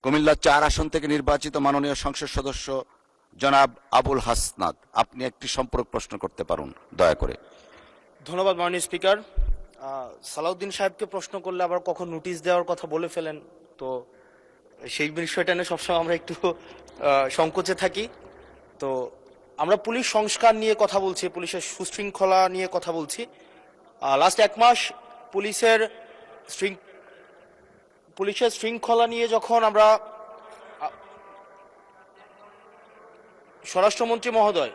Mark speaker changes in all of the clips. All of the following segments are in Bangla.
Speaker 1: কুমিল্লা ৪ আসন থেকে নির্বাচিত মাননীয় সংসদ সদস্য জনাব আবুল হাসনাত, আপনি একটি সম্পর্ক প্রশ্ন করতে পারেন দয়া করে।
Speaker 2: ধন্যবাদ মাননীয় স্পিকার। সালাউদ্দিন সাহেবকে প্রশ্ন করলে আবার কখন নোটিশ দেওয়ার কথা বলে ফেলেন, তো সেই বিষয়টা নিয়ে সবসময় আমরা একটু সংকোচে থাকি। তো আমরা পুলিশ সংস্কার নিয়ে কথা বলছি, পুলিশের সুশৃঙ্খলা নিয়ে কথা বলছি। লাস্ট 1 মাস পুলিশের শৃঙ্খলা নিয়ে যখন আমরা স্বরাষ্ট্রমন্ত্রী মহোদয়,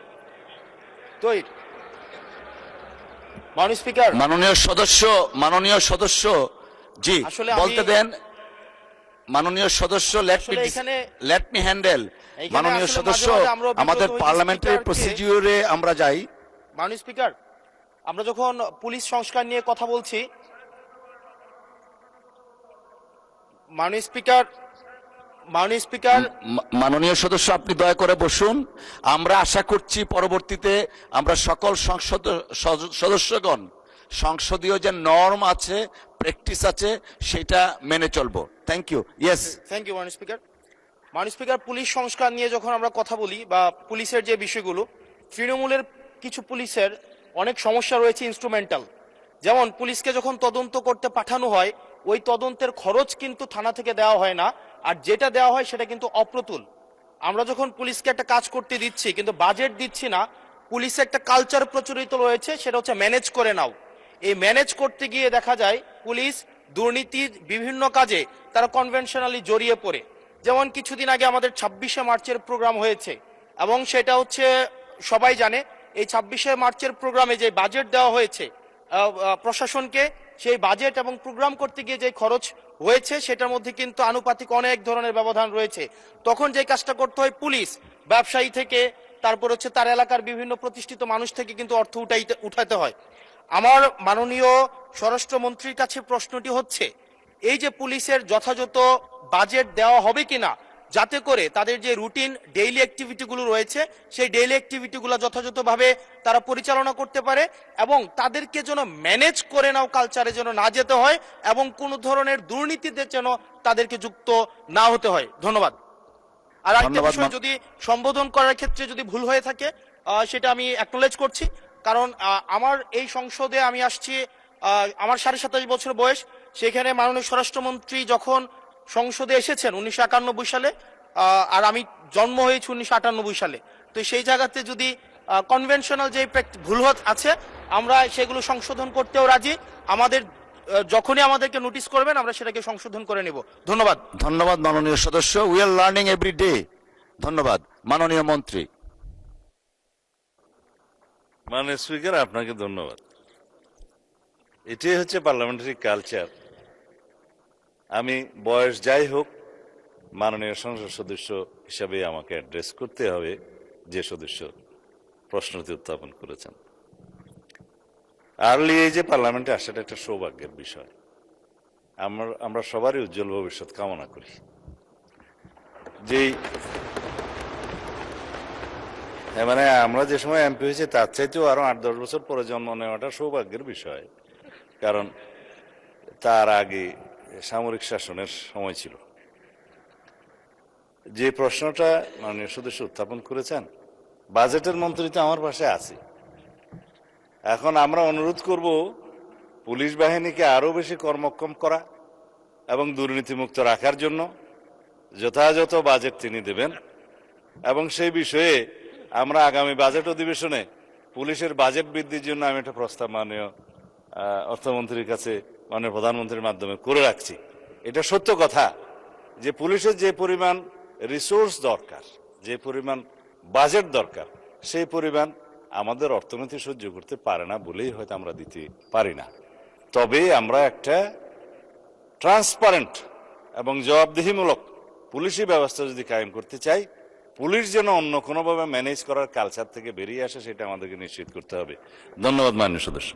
Speaker 2: তো মাননীয় স্পিকার,
Speaker 1: মাননীয় সদস্য জি বলতে দেন। মাননীয় সদস্য লেট মি হ্যান্ডেল। মাননীয় সদস্য, আমাদের পার্লামেন্টারি প্রসিডিউরে আমরা যাই।
Speaker 2: মাননীয় স্পিকার, আমরা যখন পুলিশ সংস্কার নিয়ে কথা বলছি,
Speaker 1: মাননীয় সদস্য আপনি দয়া করে বসুন। আমরা আশা করছি পরবর্তীতে আমরা সকল সদস্যগণ সংসদীয় যে নর্ম আছে, প্র্যাকটিস আছে, সেটা মেনে চলবো। Thank you. Yes,
Speaker 2: thank you মাননীয় স্পিকার। মাননীয় স্পিকার, পুলিশ সংস্কার নিয়ে যখন আমরা কথা বলি বা পুলিশের যে বিষয়গুলো, তৃণমূলের কিছু পুলিশের অনেক সমস্যা রয়েছে ইনস্ট্রুমেন্টাল। যেমন পুলিশকে যখন তদন্ত করতে পাঠানো হয়, ওই তদন্তের খরচ কিন্তু থানা থেকে দেওয়া হয় না, আর যেটা দেওয়া হয় সেটা কিন্তু অপ্রতুল। আমরা যখন পুলিশকে একটা কাজ করতে দিচ্ছি কিন্তু বাজেট দিচ্ছি না, পুলিশে একটা কালচার প্রচলিত রয়েছে, সেটা হচ্ছে ম্যানেজ করে নাও। এই ম্যানেজ করতে গিয়ে দেখা যায় পুলিশ দুর্নীতির বিভিন্ন কাজে তারা কনভেনশনালি জড়িয়ে পড়ে। যেমন কিছুদিন আগে আমাদের 26শে মার্চের প্রোগ্রাম হয়েছে, এবং সেটা হচ্ছে সবাই জানে, এই 26শে মার্চের প্রোগ্রামে যে বাজেট দেওয়া হয়েছে প্রশাসনকে, সেই বাজেট এবং প্রোগ্রাম করতে গিয়ে যে খরচ হয়েছে সেটার মধ্যে কিন্তু আনুপাতিক অনেক ধরনের ব্যবধান রয়েছে। তখন যে কাজটা করতে হয়, পুলিশ ব্যবসায়ী থেকে তারপর হচ্ছে তার এলাকার বিভিন্ন প্রতিষ্ঠিত মানুষ থেকে কিন্তু অর্থ উঠাতে হয়। আমার মাননীয় স্বরাষ্ট্রমন্ত্রীর কাছে প্রশ্নটি হচ্ছে, এই যে পুলিশের যথাযথ বাজেট দেওয়া হবে কিনা, যাতে করে তাদের যে রুটিন ডেইলি অ্যাক্টিভিটিগুলো রয়েছে সেই ডেইলি অ্যাক্টিভিটিগুলো যথাযথভাবে তারা পরিচালনা করতে পারে, এবং তাদেরকে যেন ম্যানেজ করে নাও কালচারে যেন না যেতে হয়, এবং কোনো ধরনের দুর্নীতিতে যেন তাদেরকে যুক্ত না হতে হয়। ধন্যবাদ। আর একটা বিষয়, যদি সম্বোধন করার ক্ষেত্রে যদি ভুল হয়ে থাকে সেটা আমি অ্যাকনোলেজ করছি, কারণ আমার এই সংসদে আমি আসছি, আমার 27.5 বছর বয়স। সেখানে মাননীয় স্বরাষ্ট্রমন্ত্রী যখন সংসদে এসেছেন 1991 সালে, আর আমি জন্ম হয়েছি 1998 সালে। তো সেই জায়গাতে যদি কনভেনশনাল যে ভুল আছে, আমরা সেগুলো সংশোধন করতেও রাজি। আমাদের যখনই আমাদেরকে নোটিশ করবেন আমরা সেটাকে সংশোধন করে নেব। ধন্যবাদ।
Speaker 1: ধন্যবাদ মাননীয় সদস্য। We are learning every day. ধন্যবাদ। মাননীয় মন্ত্রী।
Speaker 3: মাননীয় স্পিকার, আপনাকে ধন্যবাদ। এটাই হচ্ছে পার্লামেন্টারি কালচার। আমি বয়স যাই হোক, মাননীয় সংসদ সদস্য হিসাবে আমাকে অ্যাড্রেস করতে হবে যে সদস্য প্রশ্নটি উত্থাপন করেছেন। আর্লি এজে পার্লামেন্টে আসাটা একটা সৌভাগ্যের বিষয়। আমরা সবারই উজ্জ্বল ভবিষ্যৎ কামনা করি। যেই মানে আমরা যে সময় এমপি হয়েছি তার চাইতেও আরো 8-10 বছর পরে জন্ম নেওয়াটা সৌভাগ্যের বিষয়, কারণ তার আগে সামরিক শাসনের সময় ছিল। যে প্রশ্নটা মাননীয় সদস্য উত্থাপন করেছেন, বাজেটের মন্ত্রী তো আমার পাশে আছে। এখন আমরা অনুরোধ করব পুলিশ বাহিনীকে আরো বেশি কর্মক্ষম করা এবং দুর্নীতিমুক্ত রাখার জন্য যথাযথ বাজেট তিনি দেবেন, এবং সেই বিষয়ে আমরা আগামী বাজেট অধিবেশনে পুলিশের বাজেট বৃদ্ধির জন্য আমি একটা প্রস্তাব মাননীয় অর্থমন্ত্রীর কাছে, মাননীয় প্রধানমন্ত্রীর মাধ্যমে করে রাখছি। এটা সত্য কথা যে পুলিশের যে পরিমাণ রিসোর্স দরকার, যে পরিমাণ বাজেট দরকার, সেই পরিমাণ আমাদের অর্থনীতি সহ্য করতে পারে না বলেই হয়তো আমরা দিতে পারি না। তবে আমরা একটা ট্রান্সপারেন্ট এবং জবাবদিহিমূলক পুলিশি ব্যবস্থা যদি কায়েম করতে চাই, পুলিশ যেন অন্য কোনোভাবে ম্যানেজ করার কালচার থেকে বেরিয়ে আসে, সেটা আমাদেরকে নিশ্চিত করতে হবে। ধন্যবাদ মাননীয় সদস্য।